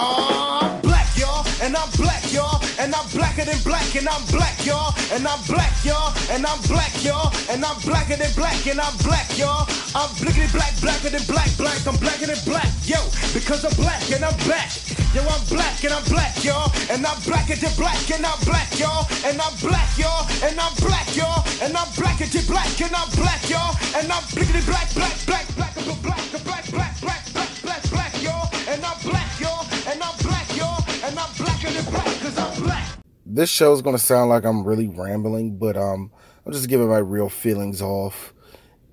I'm black, y'all, and I'm black, y'all, and I'm blacker than black, and I'm black, y'all, and I'm black, y'all, and I'm black, y'all, and I'm blacker than black, and I'm black, y'all. I'm blickety black, blacker than black, black, I'm blacker than black, yo, because I'm black and I'm back. Yo, I'm black and I'm black, y'all, and I'm blacker than black, and I'm black, y'all, and I'm black, y'all, and I'm black, y'all, and I'm blacker than black, and I'm black, y'all, and I'm blickety black, black, black, black, black, black, black, black, black, black, black, black, y'all, and I'm black, y'all, and I'm black, y'all, and I'm blacker than black, cause I'm black. This show is going to sound like I'm really rambling, but I'm just giving my real feelings off.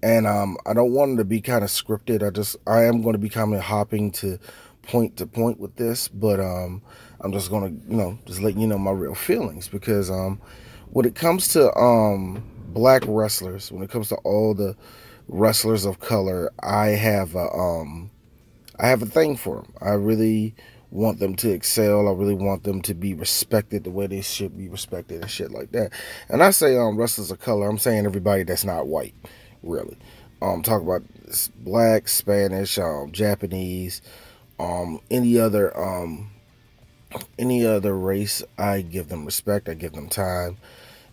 And I don't want it to be kind of scripted. I am going to be kind of hopping to point with this, but I'm just going to, just let you know my real feelings, because when it comes to black wrestlers, when it comes to all the wrestlers of color, I have a thing for them. I really want them to excel. I really want them to be respected the way they should be respected and shit like that. And I say wrestlers of color, I'm saying everybody that's not white, really. Talk about black, Spanish, Japanese, any other race. I give them respect. I give them time,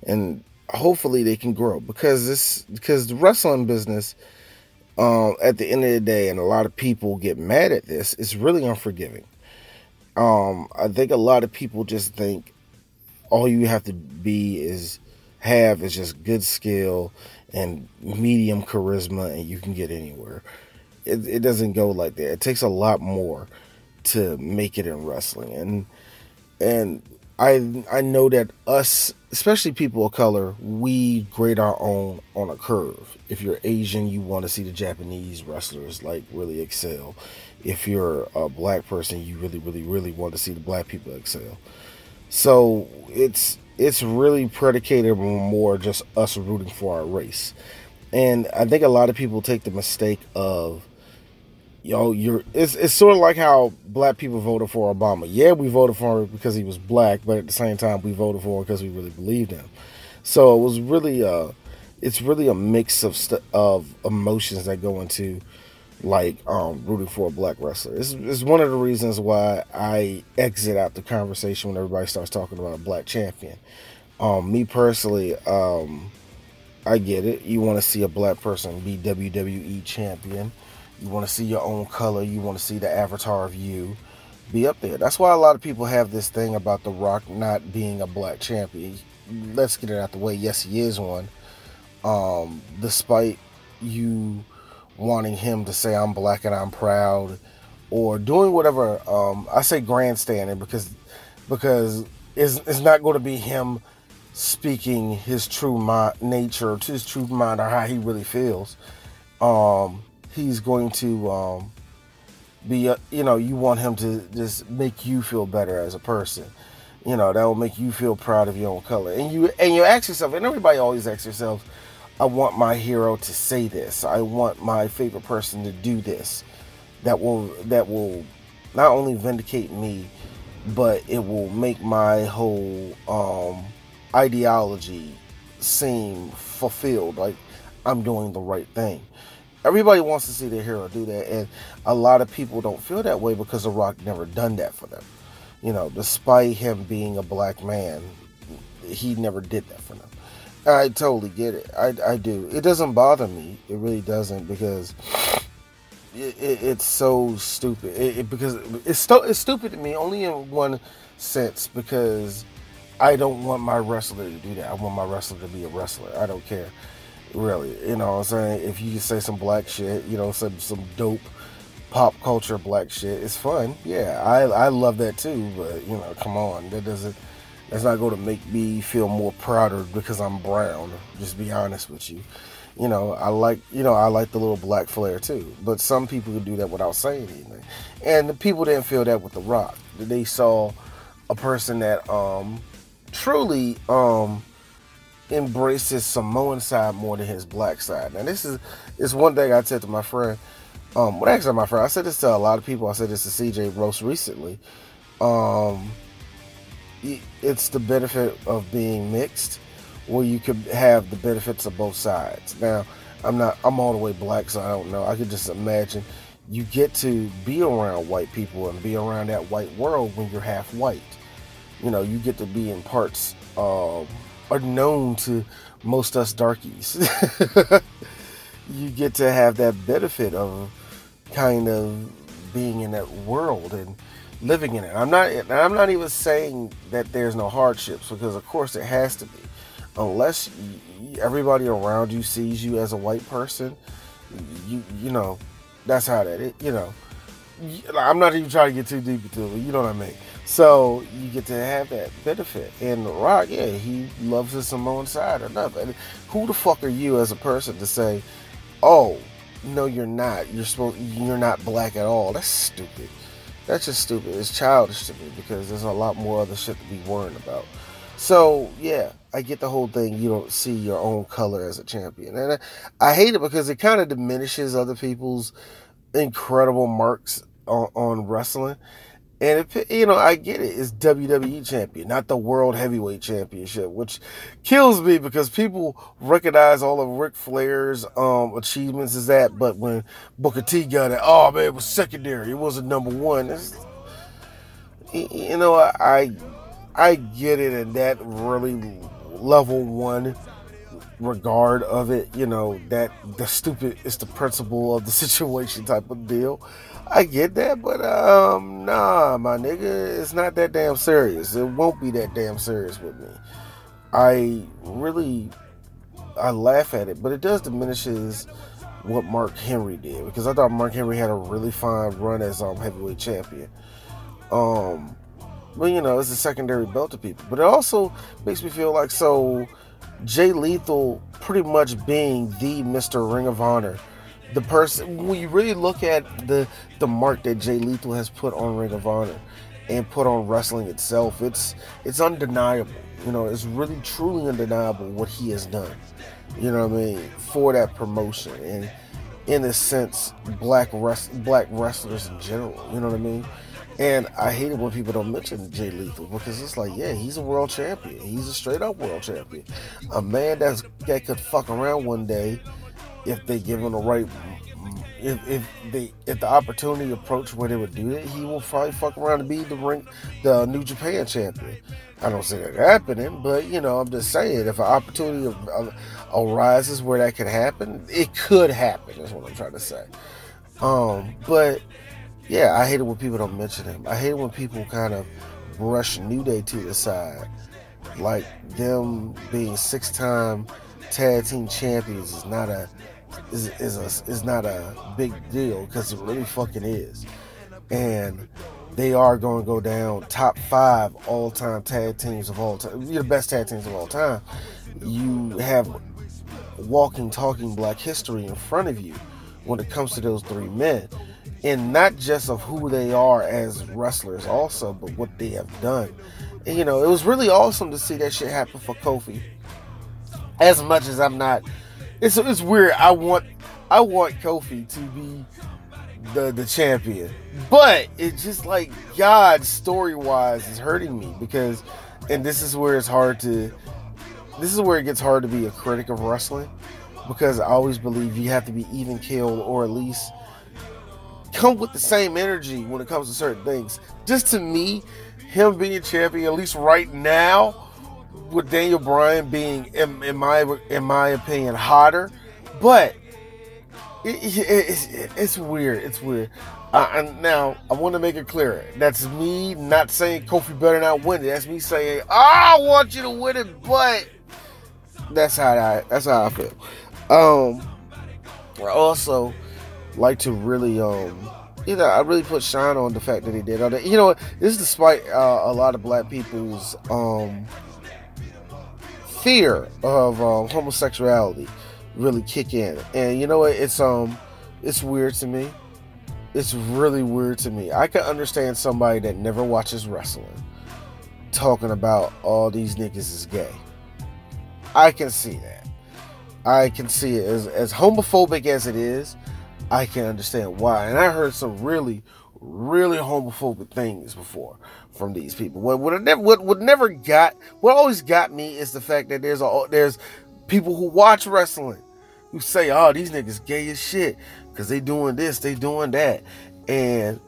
and hopefully they can grow, because the wrestling business, at the end of the day, and a lot of people get mad at this, it's really unforgiving. I think a lot of people just think all you have to have is just good skill and medium charisma, and you can get anywhere. It doesn't go like that. It takes a lot more to make it in wrestling, and I know that us, especially people of color, we grade our own on a curve. If you're Asian, you want to see the Japanese wrestlers like really excel. If you're a black person, you really, really, really want to see the black people excel. So it's really predicated on more just us rooting for our race. And I think a lot of people take the mistake of, it's sort of like how black people voted for Obama. Yeah, we voted for him because he was black, but at the same time, we voted for him because we really believed him. So it was really, it's really a mix of emotions that go into rooting for a black wrestler. It's one of the reasons why I exit out the conversation when everybody starts talking about a black champion. Me personally, I get it. You want to see a black person be WWE champion. You want to see your own color. You want to see the avatar of you be up there. That's why a lot of people have this thing about The Rock not being a black champion. Let's get it out the way. Yes, he is one. Despite you wanting him to say I'm black and I'm proud, or doing whatever, I say grandstanding because it's not going to be him speaking his true nature, to his true mind, or how he really feels. He's going to be, you want him to just make you feel better as a person. That will make you feel proud of your own color. And you ask yourself, and everybody always asks themselves, I want my hero to say this. I want my favorite person to do this. That will not only vindicate me, but it will make my whole ideology seem fulfilled, like I'm doing the right thing. Everybody wants to see their hero do that, and a lot of people don't feel that way because The Rock never done that for them. Despite him being a black man, he never did that for them. I totally get it. I do. It doesn't bother me. It really doesn't, because it's so stupid. Because it's stupid to me only in one sense, because I don't want my wrestler to do that. I want my wrestler to be a wrestler. I don't care. Really, what I'm saying? If you say some black shit, some dope pop culture black shit, it's fun. Yeah, I love that too. But come on, that's not going to make me feel more prouder because I'm brown. Just be honest with you. I like the little black flair too. But some people can do that without saying anything. And the people didn't feel that with The Rock. They saw a person that truly embraces Samoan side more than his black side. Now this is one thing I said to my friend. I said this to a lot of people. I said this to CJ Roast recently. It's the benefit of being mixed, where you could have the benefits of both sides. Now, I'm all the way black, so I don't know. I could just imagine you get to be around white people and be around that white world when you're half white. You know, you get to be in parts unknown to most us darkies. You get to have that benefit of kind of being in that world and living in it. I'm not even saying that there's no hardships, because of course it has to be. Unless everybody around you sees you as a white person, you know, that's how that is, you know. I'm not even trying to get too deep into it, but you know what I mean. So you get to have that benefit. And The Rock, yeah, he loves his Samoan side enough. And who the fuck are you as a person to say, oh, no, you're not. You're not black at all. That's stupid. That's just stupid. It's childish to me, because there's a lot more other shit to be worrying about. So, yeah, I get the whole thing. You don't see your own color as a champion. And I hate it because it kind of diminishes other people's incredible marks on wrestling. And, you know, I get it. It's WWE champion, not the World Heavyweight Championship, which kills me because people recognize all of Ric Flair's achievements as that. But when Booker T got it, oh, man, it was secondary. It wasn't number one. You know, I get it in that really level one regard of it, you know, that the stupid is the principle of the situation type of deal. I get that, but nah, my nigga, it's not that damn serious. It won't be that damn serious with me. I laugh at it, but it does diminishes what Mark Henry did, because I thought Mark Henry had a really fine run as heavyweight champion. But you know, it's a secondary belt to people. But it also makes me feel like, so Jay Lethal pretty much being the Mr. Ring of Honor, the person, when you really look at the mark that Jay Lethal has put on Ring of Honor and put on wrestling itself, it's undeniable. You know, it's really truly undeniable what he has done. You know what I mean? For that promotion, and in a sense, black wrestlers in general. You know what I mean? And I hate it when people don't mention Jay Lethal, because it's like, yeah, he's a world champion. He's a straight up world champion. A man that could fuck around one day if they give him the right, if the opportunity approached where they would do it, he will probably fuck around and be the New Japan champion. I don't see that happening, but you know, I'm just saying, if an opportunity arises where that could happen, it could happen. Is what I'm trying to say. But yeah, I hate it when people don't mention him. I hate it when people kind of brush New Day to the side, like them being 6-time tag team champions is not a big deal, because it really fucking is. And they are going to go down top 5 all-time tag teams of all time. You're the best tag teams of all time. You have walking, talking black history in front of you when it comes to those 3 men. And not just of who they are as wrestlers also, but what they have done. And, you know, it was really awesome to see that shit happen for Kofi. As much as I'm not, it's weird. I want Kofi to be the champion, but it's just like, God, story-wise is hurting me, because, and this is where it gets hard to be a critic of wrestling, because I always believe you have to be even keeled, or at least come with the same energy when it comes to certain things. Just to me, him being champion, at least right now, with Daniel Bryan being, in my opinion, hotter, but it's weird. It's weird. And now I want to make it clear. That's me not saying Kofi better not win it. That's me saying, I want you to win it, but that's how I feel. I also like to really, I really put shine on the fact that he did all that. You know, this is despite a lot of black people's fear of homosexuality really kick in. And you know what? It's weird to me. It's really weird to me. I can understand somebody that never watches wrestling talking about all these niggas is gay. I can see that. I can see it as homophobic as it is. I can understand why. And I heard some really, really homophobic things before from these people. What always got me is the fact that there's people who watch wrestling who say, oh, these niggas gay as shit. because they doing this, they doing that. And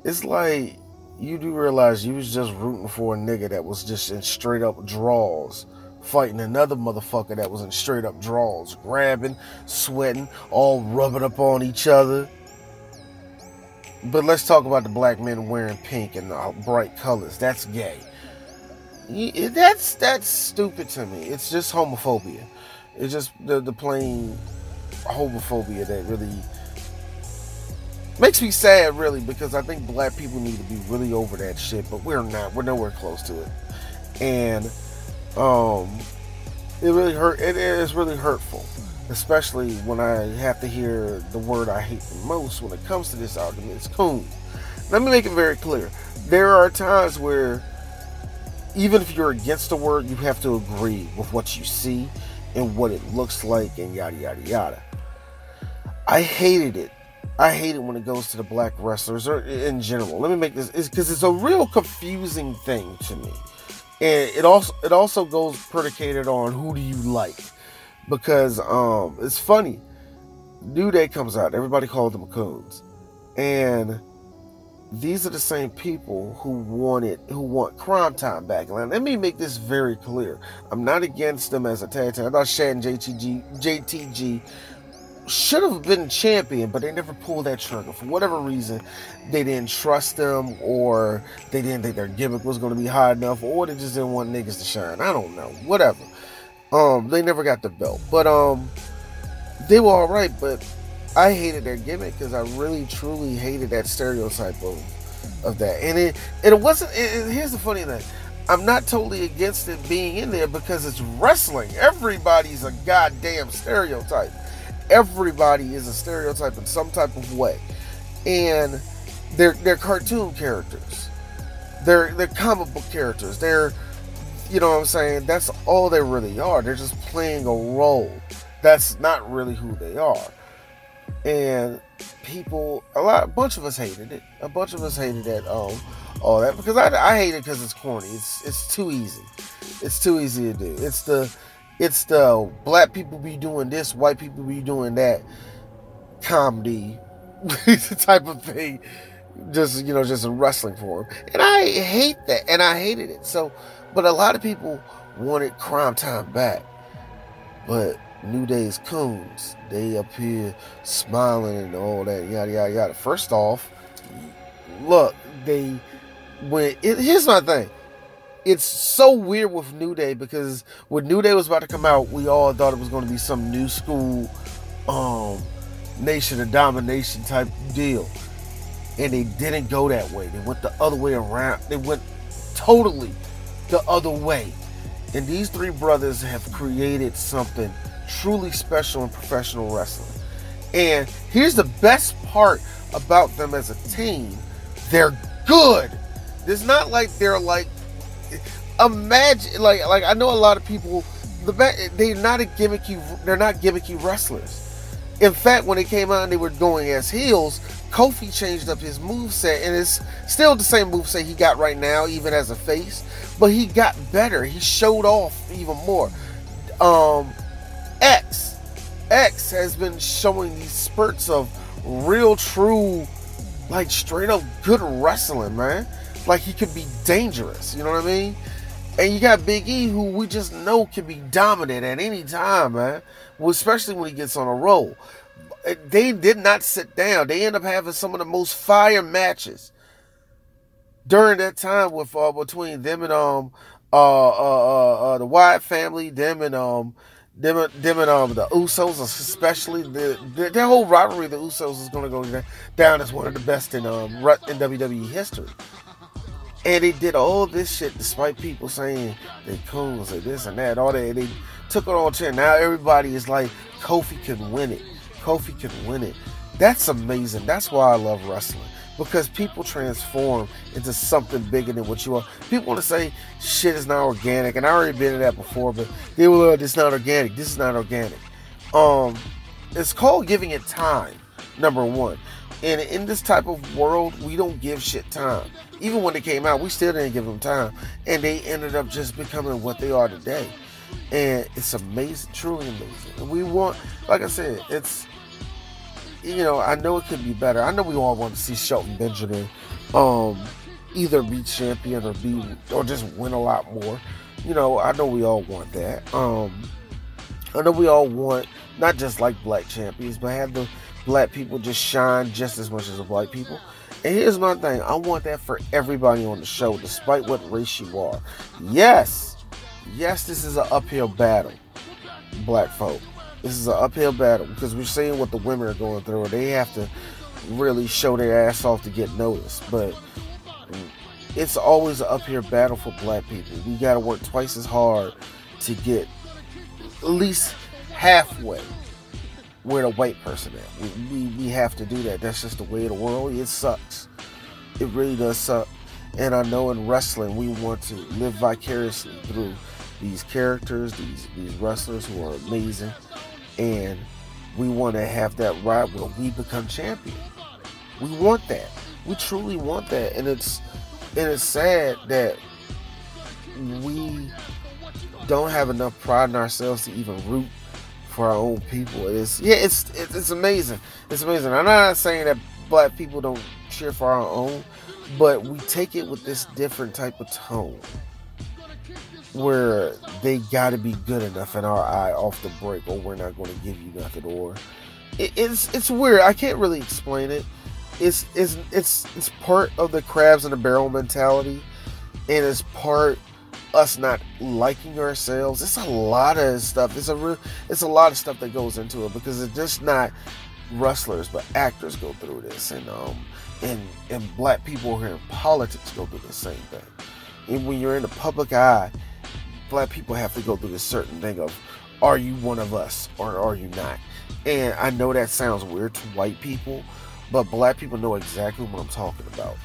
it's like, you do realize you was just rooting for a nigga that was just in straight up draws, fighting another motherfucker that was in straight up draws, grabbing, sweating, all rubbing up on each other. But let's talk about the black men wearing pink and bright colors. That's gay. That's stupid to me. It's just homophobia. It's just the plain homophobia that really makes me sad, really, because I think black people need to be really over that shit, but we're not. We're nowhere close to it. And it really hurt. It is really hurtful, especially when I have to hear the word I hate the most when it comes to this argument. It's coon. Let me make it very clear. There are times where even if you're against the word, you have to agree with what you see and what it looks like and yada yada yada. I hated it. I hate it when it goes to the black wrestlers or in general. Let me make this, because it's a real confusing thing to me. And it also goes predicated on who do you like. Because it's funny. New Day comes out, everybody called them coons. And these are the same people who want Crime Time back. And let me make this very clear. I'm not against them as a tag team. I thought Shad and JTG should have been champion, but they never pulled that trigger. For whatever reason, they didn't trust them, or they didn't think their gimmick was going to be high enough, or they just didn't want niggas to shine. I don't know. Whatever. They never got the belt. But they were alright, but I hated their gimmick because I really truly hated that stereotype of that. And it wasn't, here's the funny thing. I'm not totally against it being in there because it's wrestling. Everybody's a goddamn stereotype. Everybody is a stereotype in some type of way. And they're cartoon characters. They're comic book characters. They're, you know what I'm saying? That's all they really are. They're just playing a role. That's not really who they are. And people, a bunch of us hated it. A bunch of us hated that, all that, because I hate it because it's corny. It's too easy. It's too easy to do. It's the black people be doing this, white people be doing that comedy type of thing. Just in wrestling form. And I hate that. And I hated it. So, but a lot of people wanted Crime Time back. But New Day's coons, they up here smiling and all that, yada, yada, yada. First off, look, here's my thing. It's so weird with New Day because when New Day was about to come out, we all thought it was going to be some new school Nation of Domination type deal. And they didn't go that way. They went the other way around. They went totally the other way. And these three brothers have created something truly special in professional wrestling. And here's the best part about them as a team. They're good. It's not like they're like, imagine, like I know a lot of people, they're not gimmicky wrestlers. In fact, when they came out and they were going as heels, Kofi changed up his moveset, and it's still the same moveset he got right now, even as a face, but he got better. He showed off even more. X has been showing these spurts of real, true, like straight up good wrestling, man. Like he could be dangerous, you know what I mean? And you got Big E, who we just know can be dominant at any time, man. Well, especially when he gets on a roll. They did not sit down. They end up having some of the most fire matches during that time with between them and the Wyatt family, them and the Usos, especially their whole rivalry. The Usos is going to go down as one of the best in WWE history. And they did all this shit despite people saying they coons or this and that, all that. They took it on chin. Now everybody is like, Kofi can win it. Kofi can win it. That's amazing. That's why I love wrestling. Because people transform into something bigger than what you are. People want to say shit is not organic. And I already been in that before, but they were, this is not organic. This is not organic. It's called giving it time, number one. And in this type of world, we don't give shit time. Even when they came out, we still didn't give them time. And they ended up just becoming what they are today. And it's amazing, truly amazing. And we want, like I said, it's I know it could be better. I know we all want to see Shelton Benjamin either be champion or just win a lot more. I know we all want that. I know we all want not just like black champions, but have the black people just shine just as much as the white people. And here's my thing. I want that for everybody on the show, despite what race you are. Yes, this is an uphill battle, black folk. This is an uphill battle because we're seeing what the women are going through. They have to really show their ass off to get noticed. But it's always an uphill battle for black people. We got to work twice as hard to get at least halfway where the white person at. We have to do that. That's just the way of the world. It sucks. It really does suck. And I know in wrestling we want to live vicariously through these characters, these wrestlers who are amazing, and we want to have that ride where we become champion. We want that. We truly want that. And it's sad that we don't have enough pride in ourselves to even root for our own people. It's amazing. It's amazing. I'm not saying that black people don't cheer for our own, but we take it with this different type of tone where they got to be good enough in our eye off the break, or we're not going to give you nothing. Or it's weird. I can't really explain it. It's part of the crabs in the barrel mentality, and it's part us not liking ourselves. It's a lot of stuff. It's a lot of stuff that goes into it, because it's just not wrestlers, but actors go through this, and black people who are in politics go through the same thing. And when you're in the public eye, black people have to go through this certain thing of, are you one of us or are you not? And I know that sounds weird to white people, but black people know exactly what I'm talking about.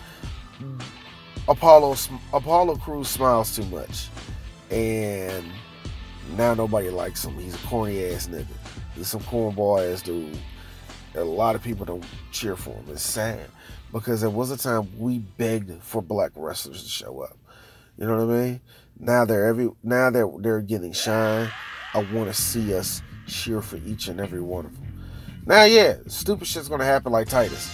Apollo Crews smiles too much, and now nobody likes him. He's a corny ass nigga. He's some cornball ass dude. A lot of people don't cheer for him. It's sad, because there was a time we begged for black wrestlers to show up. You know what I mean? Now they're getting shine. I want to see us cheer for each and every one of them. Now, yeah, stupid shit's gonna happen like Titus.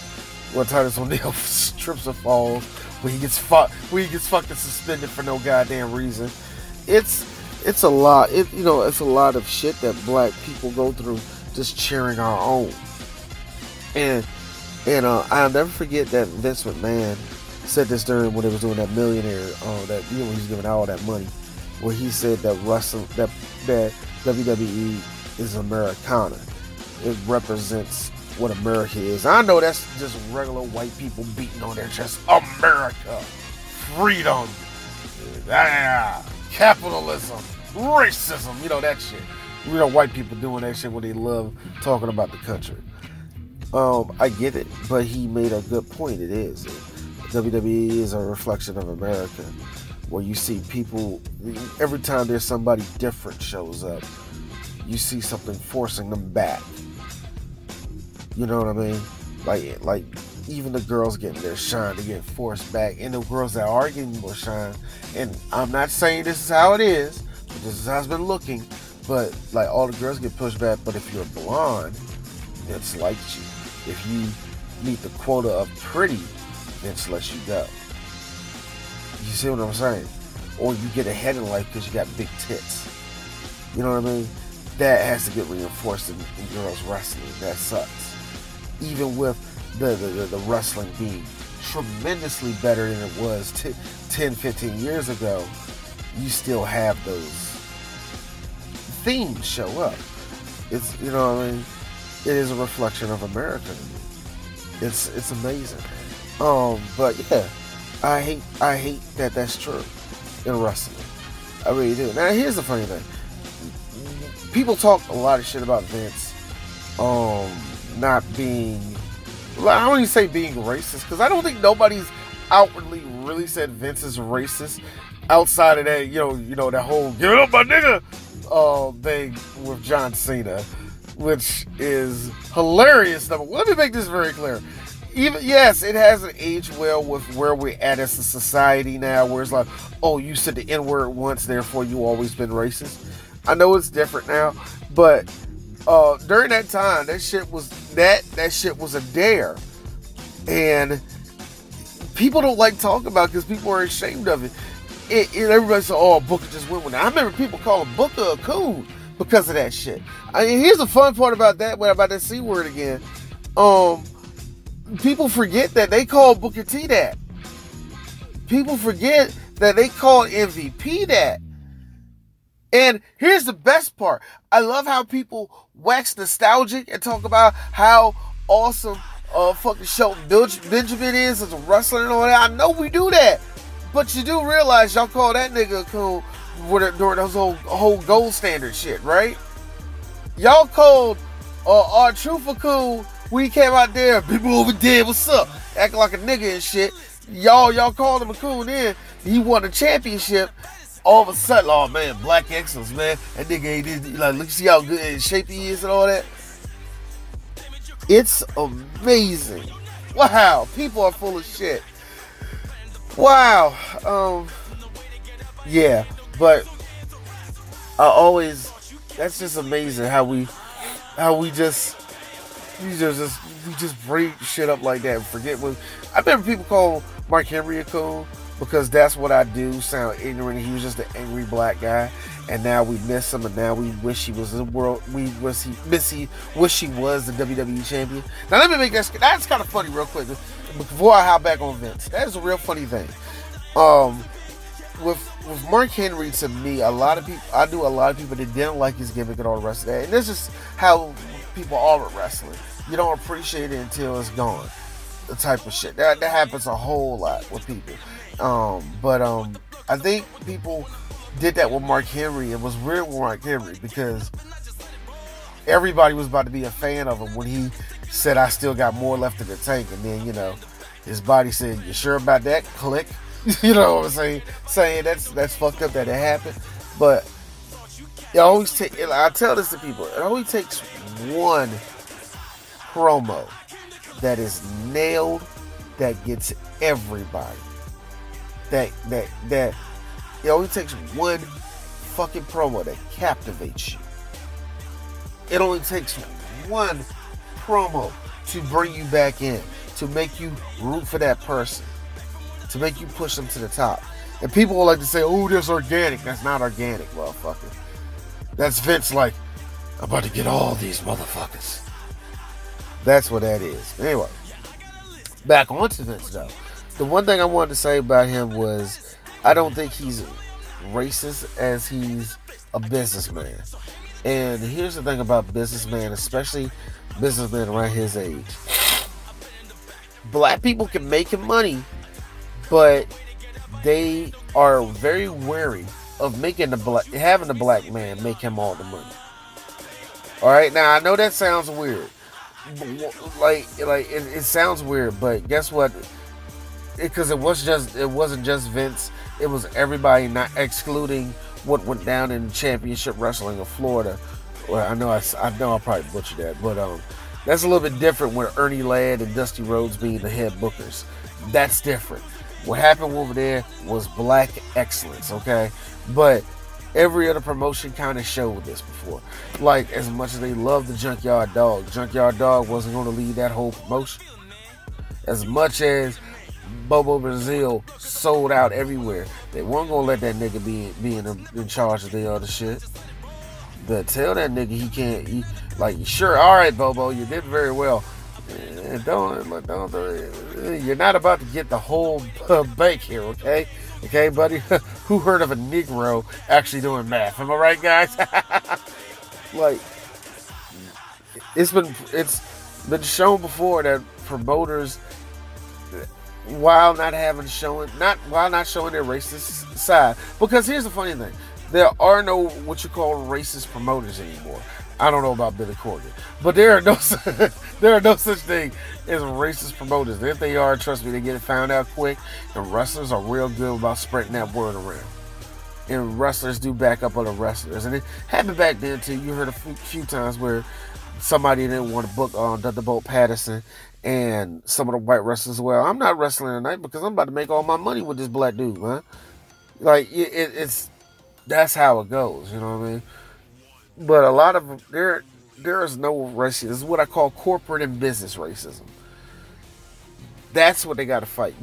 When Titus O'Neil trips and falls, when he gets fucking suspended for no goddamn reason. It's a lot. It's a lot of shit that black people go through just cheering our own. And I'll never forget that Vince McMahon said this during when they was doing that Millionaire, that he was giving out all that money, where he said that that WWE is Americana. It represents what America is. I know that's just regular white people beating on their chest. America, freedom, capitalism, racism, that shit. White people doing that shit when they love talking about the country. I get it, but he made a good point. It is. WWE is a reflection of America, where you see people, every time there's somebody different shows up, you see something forcing them back. You know what I mean? Like even the girls getting their shine, they get forced back, and the girls that are getting more shine. And I'm not saying this is how it is, but this is how it's been looking. But like all the girls get pushed back. But if you're blonde, Vince likes you. If you meet the quota of pretty, Vince lets you go. You see what I'm saying? Or you get ahead in life because you got big tits. You know what I mean? That has to get reinforced in girls wrestling. That sucks. Even with the wrestling being tremendously better than it was 10, 15 years ago, you still have those themes show up. It's, you know what I mean? It is a reflection of America. It's amazing. But yeah, I hate that that's true in wrestling. I really do. Now here's the funny thing. People talk a lot of shit about Vince, not being, I don't even say being racist, because I don't think nobody's outwardly really said Vince is racist outside of that, that whole "give it up, my nigga" thing with John Cena, which is hilarious. Let me make this very clear. Yes, it hasn't aged well with where we're at as a society now, where it's like, oh, you said the N-word once, therefore you always been racist. I know it's different now, but During that time, that shit was a dare, and people don't like talking about it because people are ashamed of it. And everybody said, "Oh, Booker just went with it." I remember people calling Booker a coon because of that shit. Here's the fun part about that. What about that C word again? People forget that they called Booker T that. People forget that they called MVP that. And here's the best part. I love how people wax nostalgic and talk about how awesome fucking Shelton Benjamin is as a wrestler and all that. I know we do that. But you do realize y'all call that nigga a coon during those whole gold standard shit, right? Y'all called R-Truth a coon when he came out there. People over there, what's up? Acting like a nigga and shit. Y'all called him a coon then. He won a championship. All of a sudden, oh man, black excellence, man. That nigga ain't like, look, see how good and shape he is and all that. It's amazing. Wow, people are full of shit. Wow. Yeah, but that's just amazing how we just bring shit up like that and forget what. I remember people call Mark Henry a coon because that's what I do, sound ignorant. He was just an angry black guy, and now we miss him, and now we wish he was in the world. We wish he was the WWE champion. Now let me make that's kind of funny real quick before I hop back on Vince. That is a real funny thing. With Mark Henry, to me, I knew a lot of people that didn't like his gimmick and all the rest of that, and this is how people are with wrestling. You don't appreciate it until it's gone. The type of shit that happens a whole lot with people. But I think people did that with Mark Henry. It was weird with Mark Henry because everybody was about to be a fan of him when he said, "I still got more left in the tank," and then his body said, "You sure about that?" Click. You know what I'm saying? Saying that's fucked up that it happened. But it always I tell this to people. It only takes one promo that is nailed, that gets everybody. That it only takes one fucking promo that captivates you. It only takes one promo to bring you back in, to make you root for that person, to make you push them to the top. And people will like to say, "Oh, that's organic." That's not organic, motherfucker. That's Vince like, "I'm about to get all these motherfuckers." That's what that is. Anyway, back onto Vince though. The one thing I wanted to say about him was I don't think he's racist as he's a businessman. And here's the thing about businessmen, especially businessmen around his age. Black people can make him money, but they are very wary of having the black man make him all the money. All right, now I know that sounds weird. It sounds weird, but guess what? Because it wasn't just Vince. It was everybody, not excluding what went down in championship wrestling of Florida. Well, I know I probably butchered that, but that's a little bit different with Ernie Ladd and Dusty Rhodes being the head bookers. That's different. What happened over there was black excellence, okay? But every other promotion kind of showed this before. Like, as much as they love the Junkyard Dog wasn't going to lead that whole promotion. As much as Bobo Brazil sold out everywhere, they weren't going to let that nigga be in charge of the other shit. But tell that nigga he can't, sure, all right, Bobo, you did very well. You're not about to get the whole bank here, okay? Okay, buddy? Who heard of a Negro actually doing math? Am I right, guys? It's been shown before that promoters, while not showing their racist side, because here's the funny thing, there are no what you call racist promoters anymore. I don't know about Billy Corgan, but there are no such thing as racist promoters. If they are, trust me, they get it found out quick. And wrestlers are real good about spreading that word around. And wrestlers do back up other wrestlers. And it happened back then too. You heard a few times where somebody didn't want to book Thunderbolt Patterson, and some of the white wrestlers, well, I'm not wrestling tonight because I'm about to make all my money with this black dude, man. It's that's how it goes, you know what I mean? But a lot of them, There is no racism. This is what I call corporate and business racism. That's what they got to fight.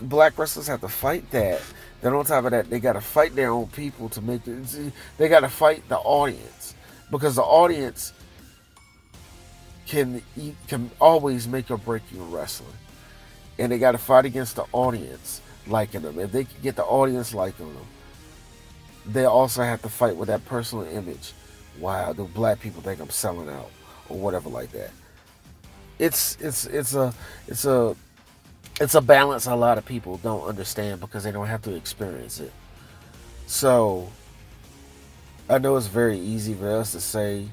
Black wrestlers have to fight that. Then on top of that, they got to fight their own people to make it. They got to fight the audience, because the audience can always make or break you in wrestling, and they got to fight against the audience liking them. If they can get the audience liking them, they also have to fight with that personal image. Wow, the black people think I'm selling out or whatever like that. It's a balance a lot of people don't understand because they don't have to experience it. So I know it's very easy for us to say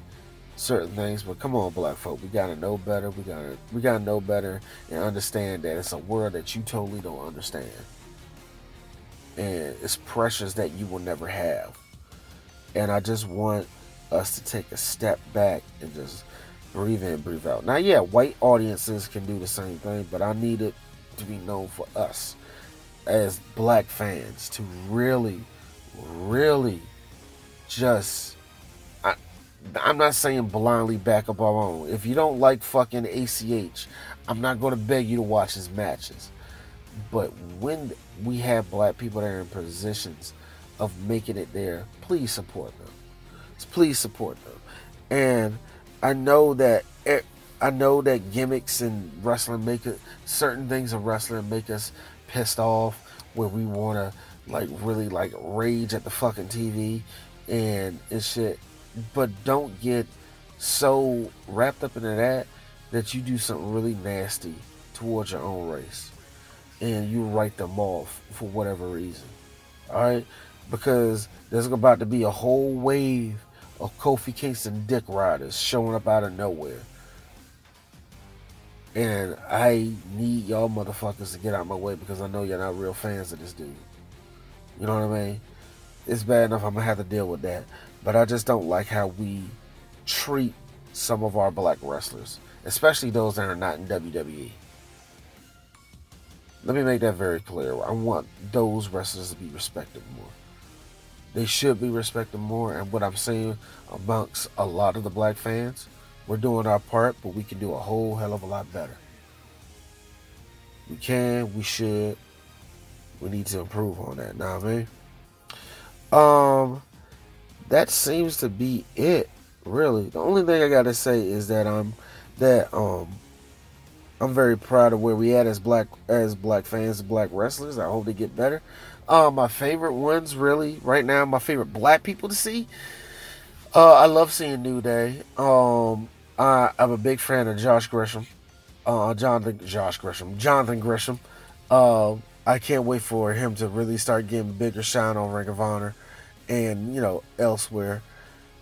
certain things, but come on, black folk, we gotta know better. We gotta know better and understand that it's a world that you totally don't understand, and it's pressures that you will never have. And I just want us to take a step back and just breathe in, breathe out. Now, yeah, white audiences can do the same thing, but I need it to be known for us as black fans to really, really just, I'm not saying blindly back up our own. If you don't like fucking ACH, I'm not going to beg you to watch his matches. But when we have black people that are in positions of making it there, please support them. Please support them. And I know that gimmicks in wrestling make it, certain things in wrestling make us pissed off, where we want to like really like rage at the fucking TV and shit. But don't get so wrapped up into that you do something really nasty towards your own race and you write them off for whatever reason. All right, because there's about to be a whole wave of Kofi Kingston dick riders showing up out of nowhere. And I need y'all motherfuckers to get out of my way, because I know you're not real fans of this dude. You know what I mean? It's bad enough I'm going to have to deal with that. But I just don't like how we treat some of our black wrestlers, especially those that are not in WWE. Let me make that very clear. I want those wrestlers to be respected more. They should be respected more. And what I'm saying amongst a lot of the black fans, we're doing our part, but we can do a whole hell of a lot better. We can, we should. We need to improve on that. Know what I mean? That seems to be it, really. The only thing I gotta say is that I'm very proud of where we at as black fans, black wrestlers. I hope they get better. My favorite ones, really, right now, my favorite black people to see. I love seeing New Day. I'm a big fan of Jonathan Gresham. I can't wait for him to really start getting bigger shine on Ring of Honor and, elsewhere.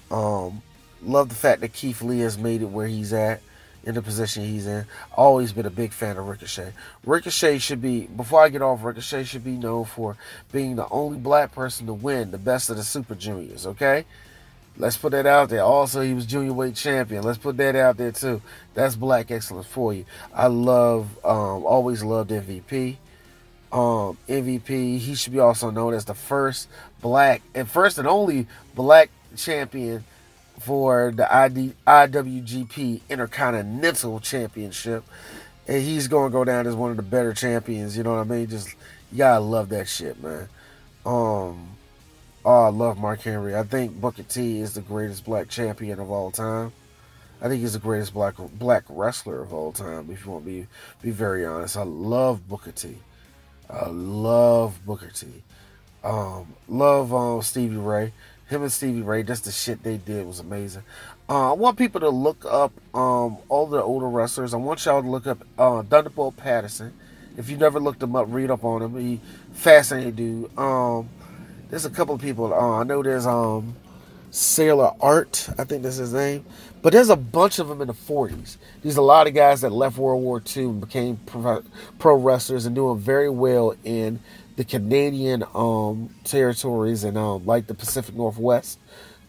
Love the fact that Keith Lee has made it where he's at, in the position he's in. Always been a big fan of Ricochet. Ricochet should be, before I get off, Ricochet should be known for being the only black person to win the best of the Super Juniors, okay? Let's put that out there. Also, he was junior weight champion. Let's put that out there too. That's black excellence for you. I always loved MVP. MVP, he should be also known as the first and only black champion for the IWGP Intercontinental Championship. And he's going to go down as one of the better champions, you know what I mean? Just, you gotta love that shit, man. I love Mark Henry. I think Booker T is the greatest black champion of all time. I think he's the greatest black wrestler of all time, if you want me to be very honest. I love Booker T. Love Stevie Ray. Him and Stevie Ray, just the shit they did was amazing. I want people to look up all the older wrestlers. I want y'all to look up Thunderbolt Patterson. If you never looked him up, read up on him. He fascinating dude. There's a couple of people. I know there's Sailor Art, I think that's his name. But there's a bunch of them in the 40s. There's a lot of guys that left World War II and became pro wrestlers and doing very well in the Canadian territories and like the Pacific Northwest.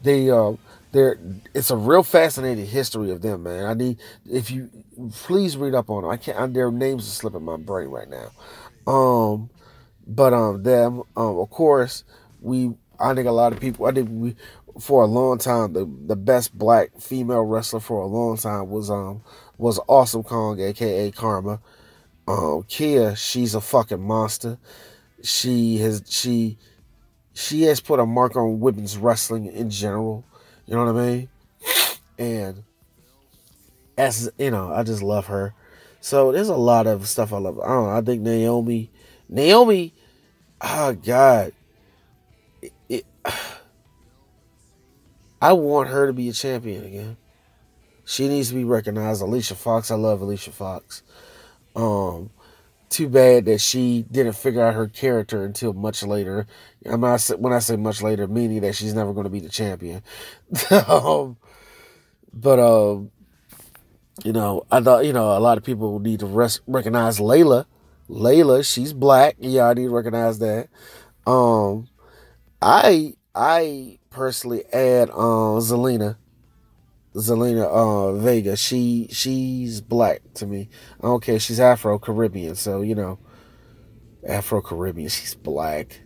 It's a real fascinating history of them, man. If you please read up on them. Their names are slipping my brain right now. But them, of course, I think a lot of people, for a long time, the best black female wrestler for a long time was Awesome Kong, aka Karma. Kia, she's a fucking monster. She has put a mark on women's wrestling in general. You know what I mean? And as you know, I just love her. So there's a lot of stuff I love. I don't know. I think Naomi. Oh God, I want her to be a champion again. She needs to be recognized. Alicia Fox, I love Alicia Fox. Too bad that she didn't figure out her character until much later. When I say much later, meaning that she's never going to be the champion. But I thought, a lot of people need to recognize Layla. Layla, she's black. Yeah, I need to recognize that. I personally add Zelina Vega. She's black to me. I don't care. She's Afro-Caribbean, so Afro-Caribbean, she's black.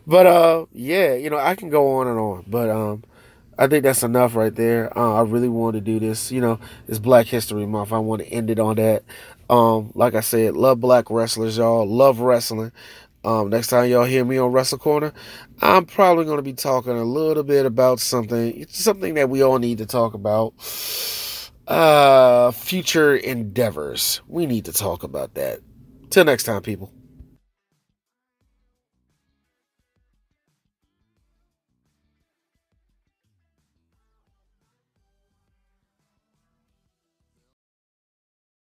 But yeah, I can go on and on. But I think that's enough right there. I really want to do this. It's Black History Month. I want to end it on that. Like I said, love black wrestlers, y'all. Love wrestling. Next time y'all hear me on Wrestlecorner, I'm probably going to be talking a little bit about something that we all need to talk about. Future endeavors. We need to talk about that. Till next time, people.